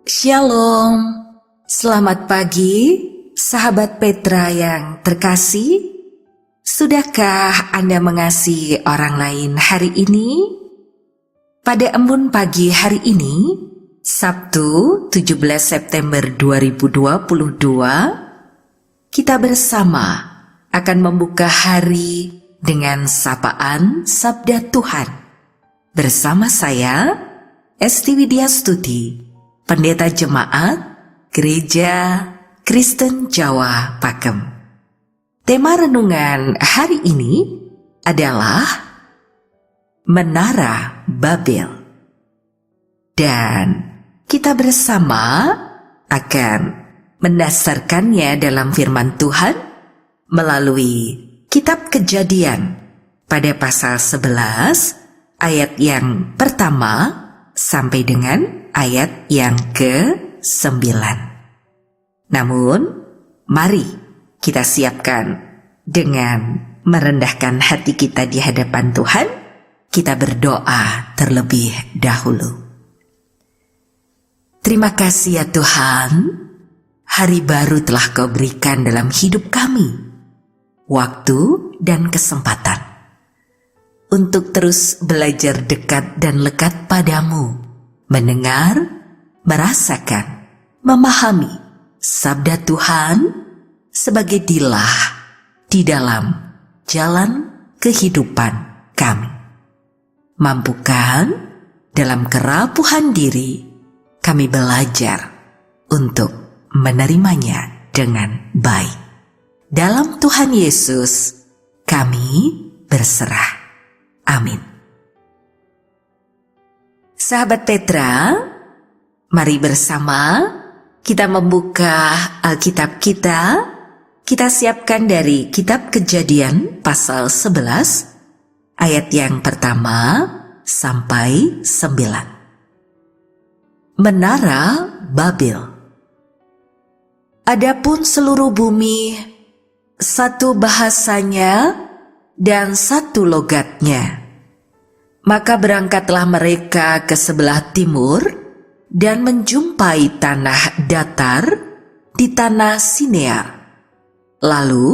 Shalom, selamat pagi, sahabat Petra yang terkasih. Sudahkah Anda mengasihi orang lain hari ini? Pada embun pagi hari ini, Sabtu 17 September 2022, kita bersama akan membuka hari dengan sapaan Sabda Tuhan. Bersama saya, Esti Widya Stuti, Pendeta Jemaat Gereja Kristen Jawa Pakem. Tema renungan hari ini adalah Menara Babel. Dan kita bersama akan mendasarkannya dalam firman Tuhan melalui Kitab Kejadian pada pasal 11 ayat yang pertama sampai dengan ayat yang ke-9. Namun, mari kita siapkan dengan merendahkan hati kita di hadapan Tuhan. Kita berdoa terlebih dahulu. Terima kasih ya Tuhan, hari baru telah Kau berikan dalam hidup kami, waktu dan kesempatan untuk terus belajar dekat dan lekat padamu, mendengar, merasakan, memahami sabda Tuhan sebagai dilah di dalam jalan kehidupan kami. Mampukan dalam kerapuhan diri kami belajar untuk menerimanya dengan baik. Dalam Tuhan Yesus kami berserah. Amin. Sahabat Petra, mari bersama kita membuka Alkitab kita. Kita siapkan dari Kitab Kejadian pasal 11 ayat yang pertama sampai 9. Menara Babel. Adapun seluruh bumi, satu bahasanya dan satu logatnya. Maka berangkatlah mereka ke sebelah timur dan menjumpai tanah datar di tanah Sinear. Lalu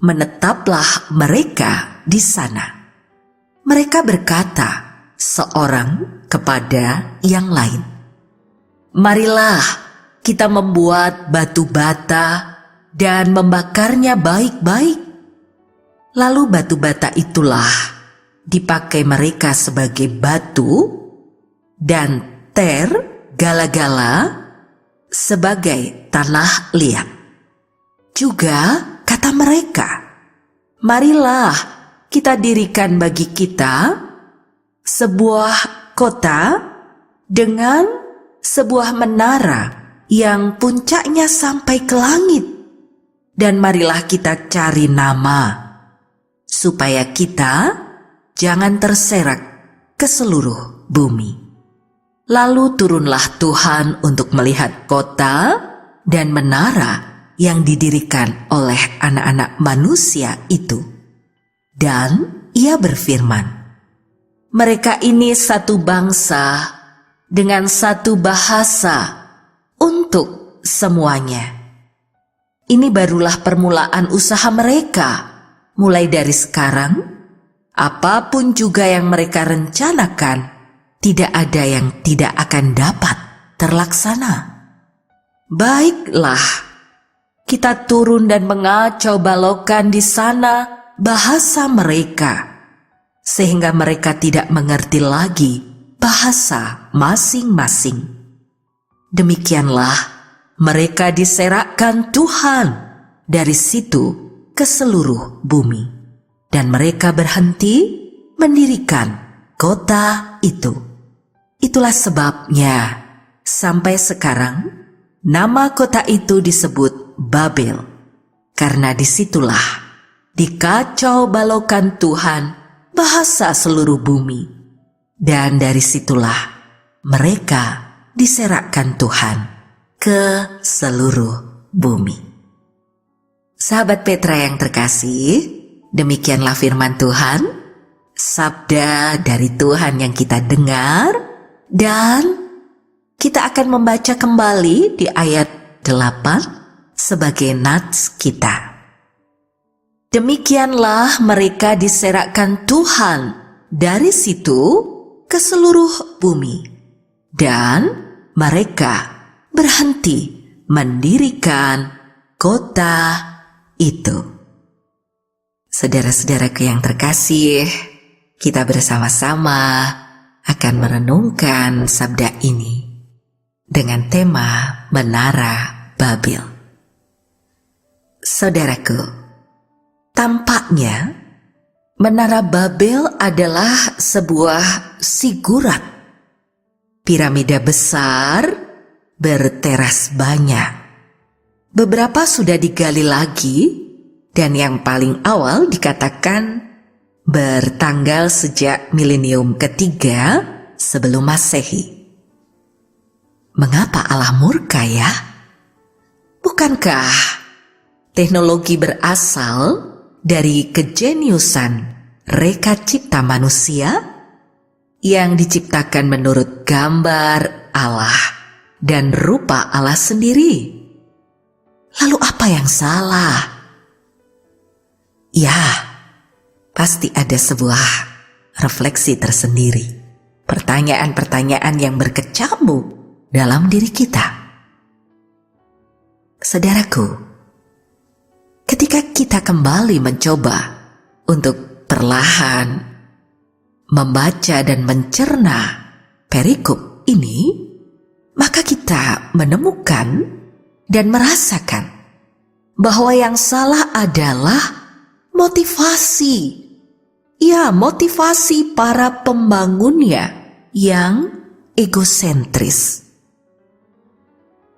menetaplah mereka di sana. Mereka berkata seorang kepada yang lain, "Marilah kita membuat batu bata dan membakarnya baik-baik." Lalu batu bata itulah dipakai mereka sebagai batu dan gala-gala sebagai tanah liat. Juga kata mereka, "Marilah kita dirikan bagi kita sebuah kota dengan sebuah menara yang puncaknya sampai ke langit. Dan marilah kita cari nama, supaya kita jangan terserak ke seluruh bumi." Lalu turunlah Tuhan untuk melihat kota dan menara yang didirikan oleh anak-anak manusia itu. Dan Ia berfirman, "Mereka ini satu bangsa dengan satu bahasa untuk semuanya." Ini barulah permulaan usaha mereka. Mulai dari sekarang, apapun juga yang mereka rencanakan, tidak ada yang tidak akan dapat terlaksana. Baiklah, kita turun dan mengacau balokkan di sana bahasa mereka, sehingga mereka tidak mengerti lagi bahasa masing-masing. Demikianlah mereka diserakkan Tuhan dari situ ke seluruh bumi, dan mereka berhenti mendirikan kota itu. Itulah sebabnya sampai sekarang nama kota itu disebut Babel, karena disitulah dikacau balokkan Tuhan bahasa seluruh bumi, dan dari situlah mereka diserakkan Tuhan ke seluruh bumi. Sahabat Petra yang terkasih, demikianlah firman Tuhan, sabda dari Tuhan yang kita dengar, dan kita akan membaca kembali di ayat 8 sebagai nats kita. Demikianlah mereka diserakkan Tuhan dari situ ke seluruh bumi, dan mereka berhenti mendirikan kota itu. Saudara-saudaraku yang terkasih, kita bersama-sama akan merenungkan sabda ini dengan tema Menara Babel. Saudaraku, tampaknya Menara Babel adalah sebuah zigurat, piramida besar berteras banyak. Beberapa sudah digali lagi, dan yang paling awal dikatakan bertanggal sejak milenium ketiga sebelum Masehi. Mengapa Allah murka ya? Bukankah teknologi berasal dari kejeniusan reka cipta manusia yang diciptakan menurut gambar Allah dan rupa Allah sendiri? Lalu apa yang salah? Ya, pasti ada sebuah refleksi tersendiri, pertanyaan-pertanyaan yang berkecamuk dalam diri kita. Saudaraku, ketika kita kembali mencoba untuk perlahan membaca dan mencerna perikop ini, maka kita menemukan dan merasakan bahwa yang salah adalah motivasi. Ya, motivasi para pembangunnya yang egosentris.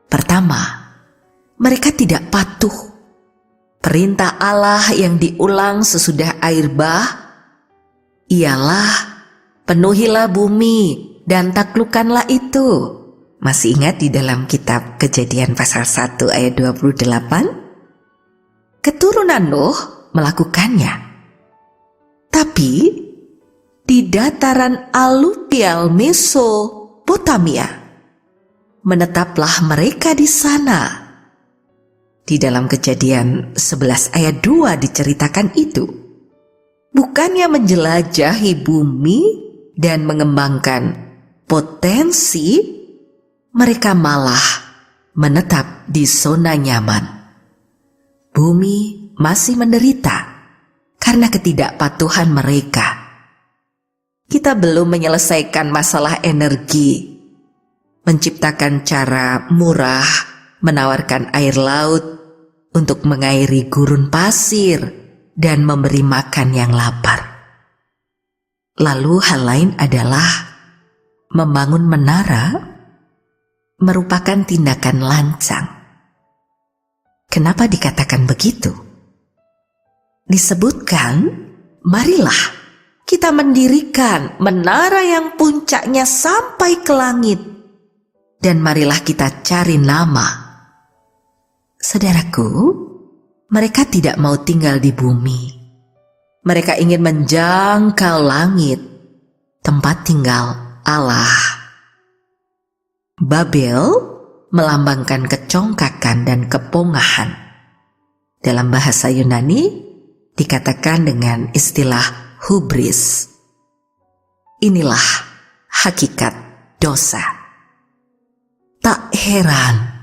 Pertama, mereka tidak patuh. Perintah Allah yang diulang sesudah air bah ialah penuhilah bumi dan taklukkanlah itu. Masih ingat di dalam kitab Kejadian pasal 1 ayat 28? Keturunan Nuh melakukannya. Tapi di dataran aluvial Mesopotamia menetaplah mereka di sana. Di dalam Kejadian 11 ayat 2 diceritakan itu. Bukannya menjelajahi bumi dan mengembangkan potensi, mereka malah menetap di zona nyaman. Bumi masih menderita karena ketidakpatuhan mereka. Kita belum menyelesaikan masalah energi, menciptakan cara murah menawarkan air laut untuk mengairi gurun pasir dan memberi makan yang lapar. Lalu hal lain adalah membangun menara merupakan tindakan lancang. Kenapa dikatakan begitu? Disebutkan, marilah kita mendirikan menara yang puncaknya sampai ke langit, dan marilah kita cari nama. Saudaraku, mereka tidak mau tinggal di bumi. Mereka ingin menjangkau langit, tempat tinggal Allah. Babel melambangkan kecongkakan dan kepongahan. Dalam bahasa Yunani dikatakan dengan istilah hubris. Inilah hakikat dosa. Tak heran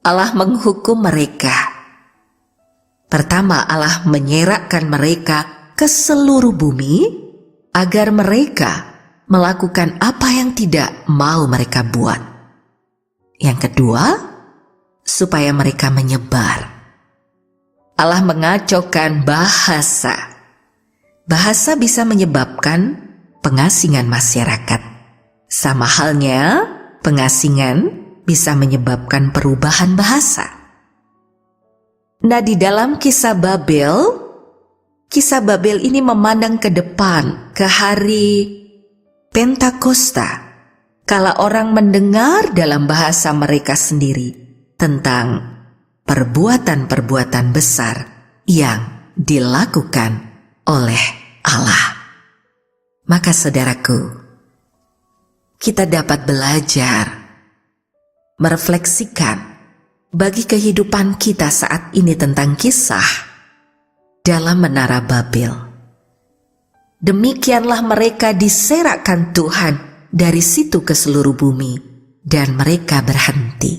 Allah menghukum mereka. Pertama, Allah menyerakkan mereka ke seluruh bumi agar mereka melakukan apa yang tidak mau mereka buat. Yang kedua, supaya mereka menyebar. Allah mengacaukan bahasa. Bahasa bisa menyebabkan pengasingan masyarakat. Sama halnya, pengasingan bisa menyebabkan perubahan bahasa. Nah, di dalam kisah Babel ini memandang ke depan, ke hari Pentakosta, kala orang mendengar dalam bahasa mereka sendiri tentang perbuatan-perbuatan besar yang dilakukan oleh Allah. Maka saudaraku, kita dapat belajar merefleksikan bagi kehidupan kita saat ini tentang kisah dalam Menara Babel. Demikianlah mereka diserakkan Tuhan dari situ ke seluruh bumi, dan mereka berhenti.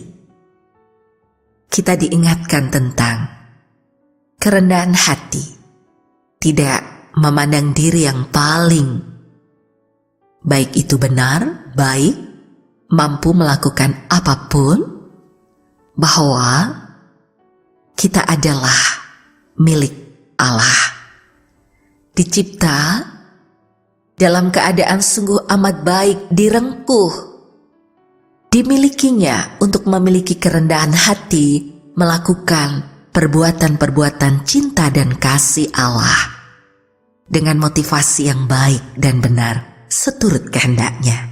Kita diingatkan tentang kerendahan hati, tidak memandang diri yang paling baik itu benar, baik, mampu melakukan apapun, bahwa kita adalah milik Allah. Dicipta dalam keadaan sungguh amat baik, direngkuh, dimilikinya untuk memiliki kerendahan hati, melakukan perbuatan-perbuatan cinta dan kasih Allah dengan motivasi yang baik dan benar seturut kehendaknya.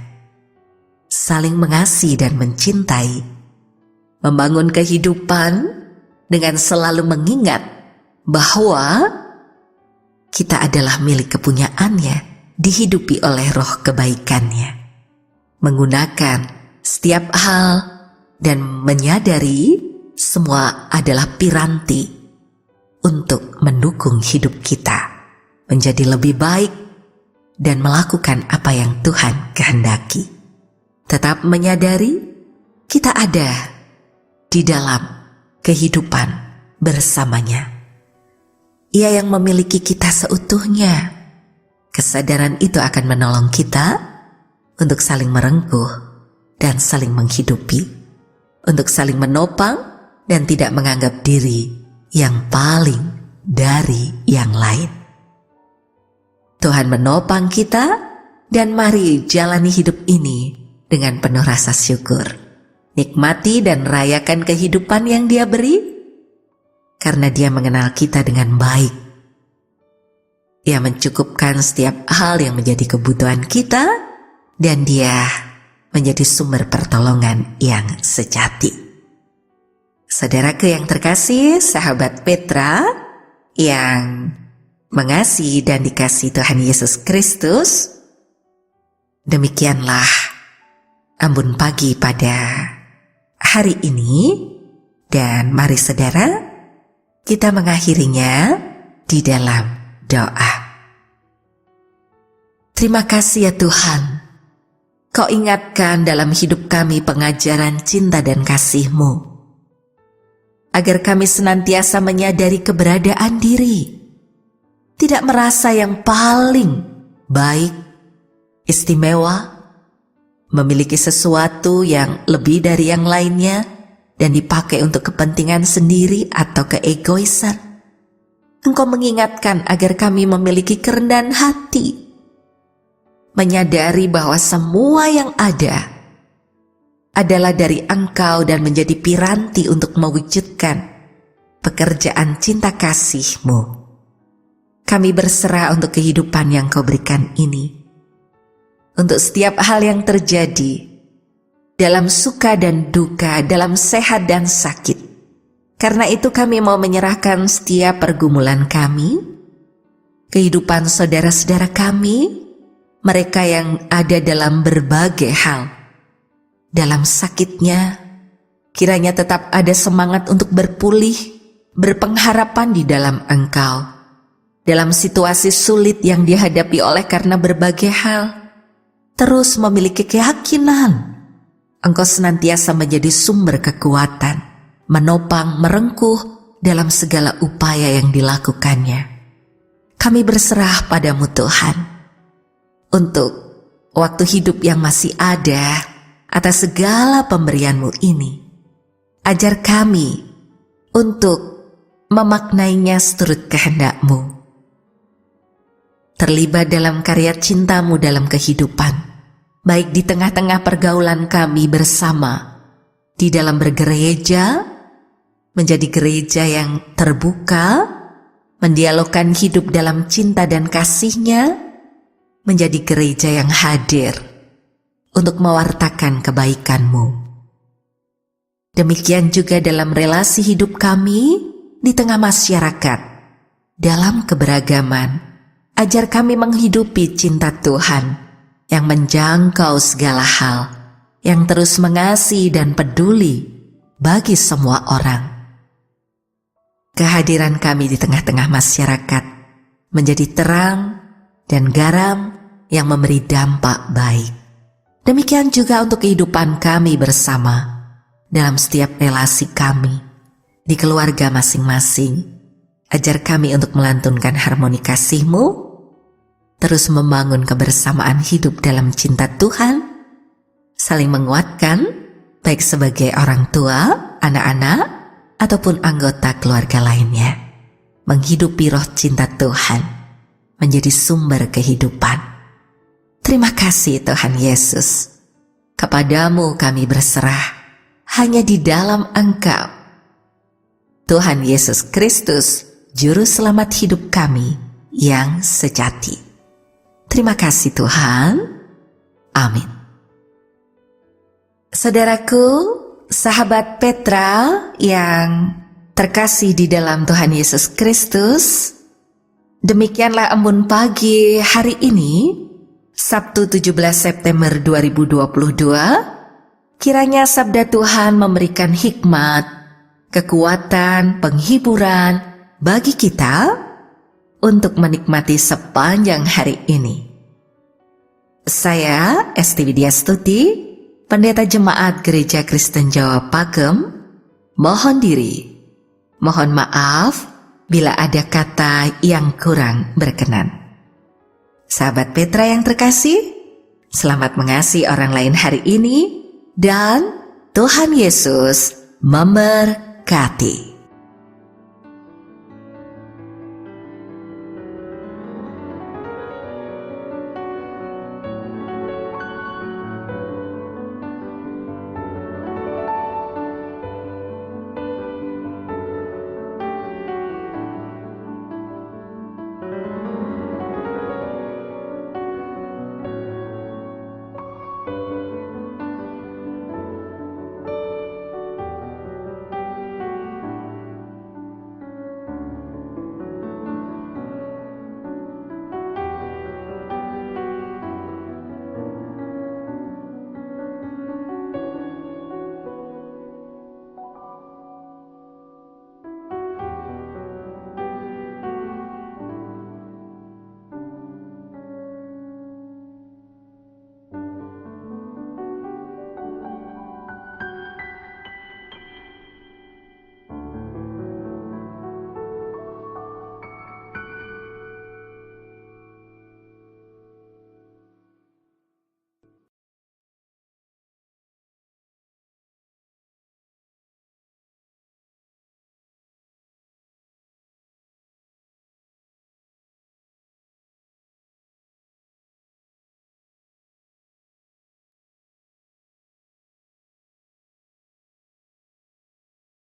Saling mengasihi dan mencintai, membangun kehidupan dengan selalu mengingat bahwa kita adalah milik kepunyaannya, dihidupi oleh roh kebaikannya, menggunakan setiap hal dan menyadari semua adalah piranti untuk mendukung hidup kita menjadi lebih baik dan melakukan apa yang Tuhan kehendaki. Tetap menyadari kita ada di dalam kehidupan bersamanya. Ia yang memiliki kita seutuhnya. Kesadaran itu akan menolong kita untuk saling merengkuh dan saling menghidupi, untuk saling menopang dan tidak menganggap diri yang paling dari yang lain. Tuhan menopang kita, dan mari jalani hidup ini dengan penuh rasa syukur. Nikmati dan rayakan kehidupan yang Dia beri, karena Dia mengenal kita dengan baik. Ia mencukupkan setiap hal yang menjadi kebutuhan kita, dan Dia menjadi sumber pertolongan yang sejati. Saudaraku yang terkasih, sahabat Petra yang mengasihi dan dikasihi Tuhan Yesus Kristus, demikianlah ambun pagi pada hari ini, dan mari saudara kita mengakhirinya di dalam doa. Terima kasih ya Tuhan, Kau ingatkan dalam hidup kami pengajaran cinta dan kasih-Mu, agar kami senantiasa menyadari keberadaan diri, tidak merasa yang paling baik, istimewa, memiliki sesuatu yang lebih dari yang lainnya, dan dipakai untuk kepentingan sendiri atau keegoisan. Engkau mengingatkan agar kami memiliki kerendahan hati, menyadari bahwa semua yang ada adalah dari Engkau dan menjadi piranti untuk mewujudkan pekerjaan cinta kasih-Mu. Kami berserah untuk kehidupan yang Kau berikan ini, untuk setiap hal yang terjadi, dalam suka dan duka, dalam sehat dan sakit. Karena itu kami mau menyerahkan setiap pergumulan kami, kehidupan saudara-saudara kami, mereka yang ada dalam berbagai hal. Dalam sakitnya, kiranya tetap ada semangat untuk berpulih, berpengharapan di dalam Engkau. Dalam situasi sulit yang dihadapi oleh karena berbagai hal, terus memiliki keyakinan Engkau senantiasa menjadi sumber kekuatan, menopang, merengkuh dalam segala upaya yang dilakukannya. Kami berserah padamu Tuhan, untuk waktu hidup yang masih ada, atas segala pemberian-Mu ini. Ajar kami untuk memaknainya seturut kehendak-Mu, terlibat dalam karya cinta-Mu dalam kehidupan, baik di tengah-tengah pergaulan kami bersama, di dalam bergereja, menjadi gereja yang terbuka, mendialogkan hidup dalam cinta dan kasih-Nya, menjadi gereja yang hadir untuk mewartakan kebaikan-Mu. Demikian juga dalam relasi hidup kami di tengah masyarakat, dalam keberagaman, ajar kami menghidupi cinta Tuhan yang menjangkau segala hal, yang terus mengasihi dan peduli bagi semua orang. Kehadiran kami di tengah-tengah masyarakat menjadi terang dan garam yang memberi dampak baik. Demikian juga untuk kehidupan kami bersama dalam setiap relasi kami di keluarga masing-masing. Ajar kami untuk melantunkan harmoni kasih-Mu, terus membangun kebersamaan hidup dalam cinta Tuhan, saling menguatkan baik sebagai orang tua, anak-anak, ataupun anggota keluarga lainnya. Menghidupi roh cinta Tuhan menjadi sumber kehidupan. Terima kasih Tuhan Yesus. Kepadamu kami berserah hanya di dalam Engkau. Tuhan Yesus Kristus, Juru Selamat hidup kami yang sejati. Terima kasih Tuhan. Amin. Saudaraku, sahabat Petra yang terkasih di dalam Tuhan Yesus Kristus, demikianlah embun pagi hari ini, Sabtu 17 September 2022. Kiranya sabda Tuhan memberikan hikmat, kekuatan, penghiburan bagi kita untuk menikmati sepanjang hari ini. Saya Esti Widyastuti, Pendeta Jemaat Gereja Kristen Jawa Pakem, mohon diri. Mohon maaf bila ada kata yang kurang berkenan. Sahabat Petra yang terkasih, selamat mengasihi orang lain hari ini dan Tuhan Yesus memberkati.